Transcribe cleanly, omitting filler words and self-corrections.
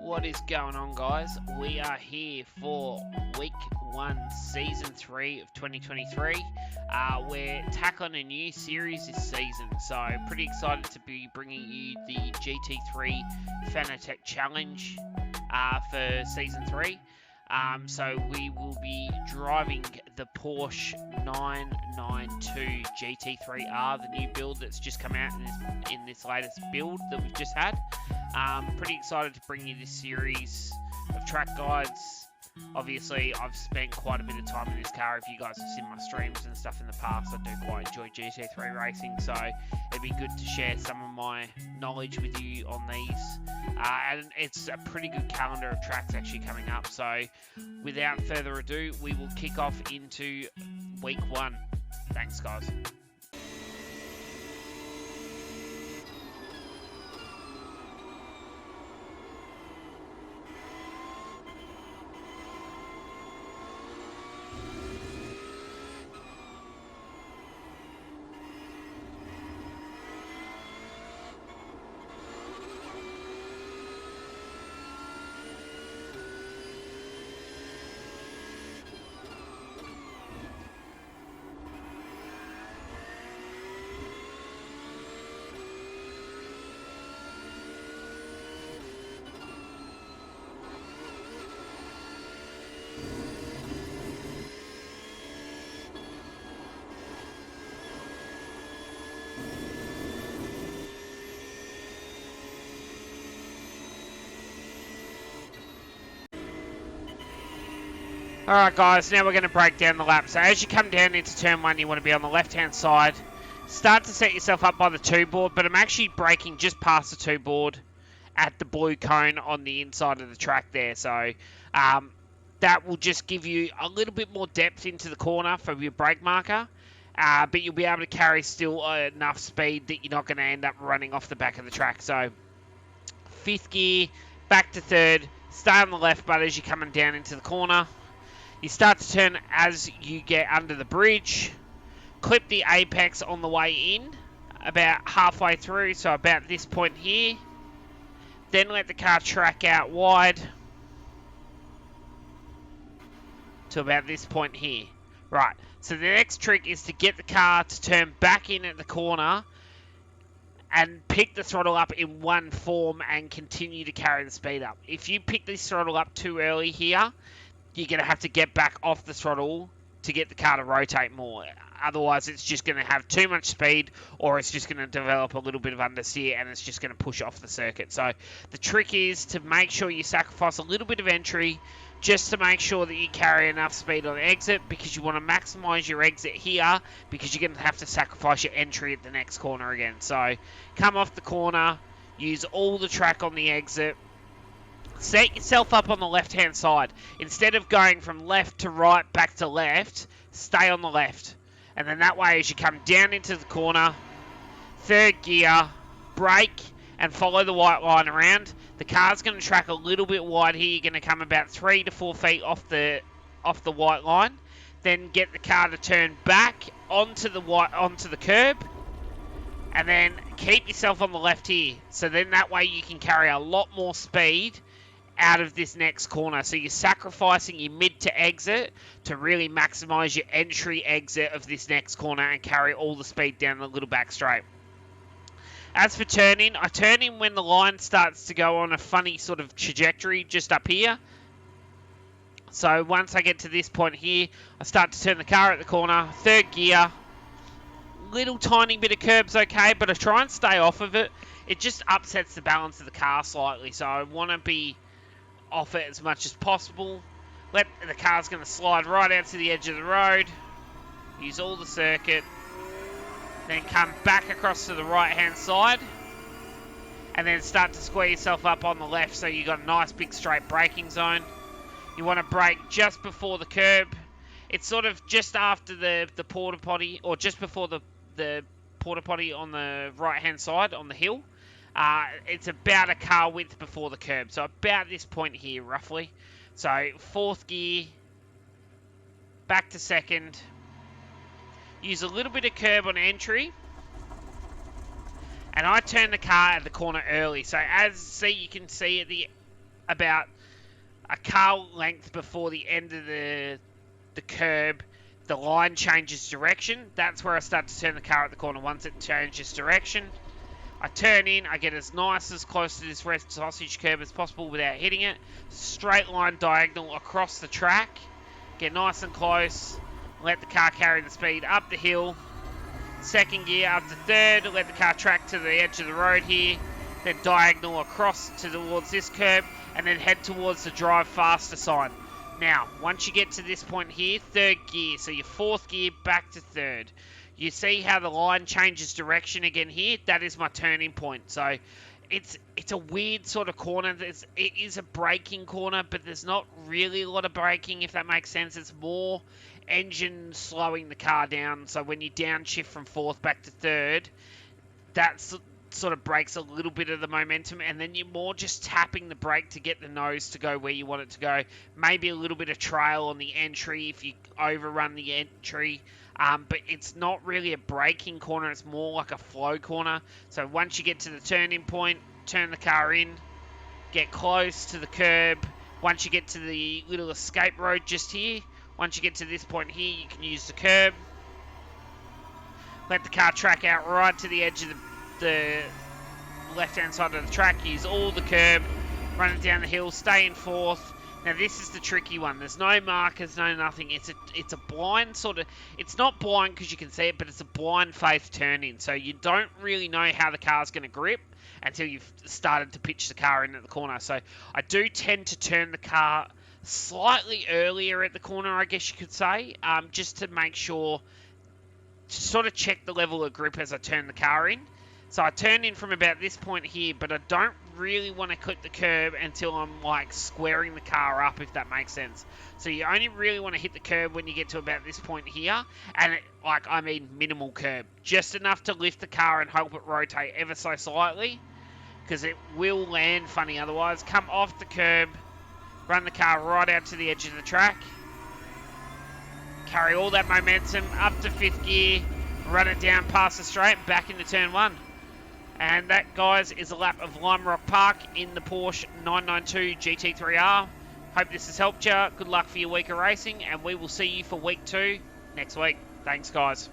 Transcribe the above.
What is going on, guys? We are here for week 1, season 3 of 2023. We're tackling a new series this season, so pretty excited to be bringing you the GT3 Fanatec Challenge for season 3. So we will be driving the Porsche 992 GT3R, the new build that's just come out in this latest build that we've just had. Pretty excited to bring you this series of track guides. Obviously, I've spent quite a bit of time in this car. If you guys have seen my streams and stuff in the past, I do quite enjoy GT3 racing, so it'd be good to share some of my knowledge with you on these. And it's a pretty good calendar of tracks actually coming up, so without further ado, we will kick off into week 1. Thanks, guys. Alright guys, now we're going to break down the lap. So as you come down into turn 1, you want to be on the left hand side. Start to set yourself up by the 2 board, but I'm actually braking just past the 2 board at the blue cone on the inside of the track there. So that will just give you a little bit more depth into the corner for your brake marker. But you'll be able to carry still enough speed that you're not going to end up running off the back of the track. So 5th gear, back to 3rd, stay on the left, but as you're coming down into the corner, you start to turn as you get under the bridge. Clip the apex on the way in, about halfway through, so about this point here. Then let the car track out wide to about this point here. Right, so the next trick is to get the car to turn back in at the corner and pick the throttle up in one form and continue to carry the speed up. If you pick this throttle up too early here, you're going to have to get back off the throttle to get the car to rotate more. Otherwise, it's just going to have too much speed, or it's just going to develop a little bit of understeer, and it's just going to push off the circuit. So the trick is to make sure you sacrifice a little bit of entry just to make sure that you carry enough speed on the exit, because you want to maximize your exit here, because you're going to have to sacrifice your entry at the next corner again. So come off the corner, use all the track on the exit. Set yourself up on the left-hand side. Instead of going from left to right, back to left, stay on the left. And then that way, as you come down into the corner, 3rd gear, brake, and follow the white line around. The car's going to track a little bit wide here. You're going to come about 3 to 4 feet off the white line. Then get the car to turn back onto the curb. And then keep yourself on the left here. So then that way you can carry a lot more speed out of this next corner. So you're sacrificing your mid to exit to really maximize your entry exit of this next corner and carry all the speed down the little back straight. As for turning, I turn in when the line starts to go on a funny sort of trajectory just up here. So once I get to this point here, I start to turn the car at the corner, 3rd gear, little tiny bit of curb's okay, but I try and stay off of it. It just upsets the balance of the car slightly, so I want to be off it as much as possible. The car's going to slide right out to the edge of the road. Use all the circuit. Then come back across to the right hand side. And then start to square yourself up on the left so you've got a nice big straight braking zone. You want to brake just before the curb. It's sort of just after the porta potty, or just before the porta potty on the right hand side on the hill. It's about a car width before the curb, so about this point here, roughly. So 4th gear, back to 2nd. Use a little bit of curb on entry, and I turn the car at the corner early. So you can see at the about a car length before the end of the curb, the line changes direction. That's where I start to turn the car at the corner. Once it changes direction, I turn in, I get as close to this red sausage curb as possible without hitting it. Straight line diagonal across the track. Get nice and close. Let the car carry the speed up the hill. Second gear up to third. Let the car track to the edge of the road here. Then diagonal across towards this curb. And then head towards the drive faster sign. Now, once you get to this point here, third gear. So your fourth gear back to third. You see how the line changes direction again here? That is my turning point. So it's a weird sort of corner. It is a braking corner, but there's not really a lot of braking, if that makes sense. It's more engine slowing the car down. So when you downshift from fourth back to third, that's sort of breaks a little bit of the momentum, and then you're more just tapping the brake to get the nose to go where you want it to go. Maybe a little bit of trail on the entry if you overrun the entry, but it's not really a braking corner. It's more like a flow corner. So once you get to the turning point, turn the car in, get close to the curb. Once you get to the little escape road just here, once you get to this point here, you can use the curb. Let the car track out right to the edge of the left-hand side of the track. Use all the curb, run it down the hill, stay in fourth. Now this is the tricky one. There's no markers, no nothing. It's a blind sort of. It's not blind because you can see it, but it's a blind faith turn in. So you don't really know how the car's going to grip until you've started to pitch the car in at the corner. So I do tend to turn the car slightly earlier at the corner, I guess you could say, just to make sure, to sort of check the level of grip as I turn the car in. So I turn in from about this point here, but I don't really want to clip the curb until I'm like squaring the car up, if that makes sense. So you only really want to hit the curb when you get to about this point here, and I mean minimal curb, just enough to lift the car and help it rotate ever so slightly, because it will land funny otherwise. Come off the curb, run the car right out to the edge of the track, carry all that momentum up to fifth gear, run it down past the straight, back into turn one. And that, guys, is a lap of Lime Rock Park in the Porsche 992 GT3R. Hope this has helped you. Good luck for your week of racing, and we will see you for week 2 next week. Thanks, guys.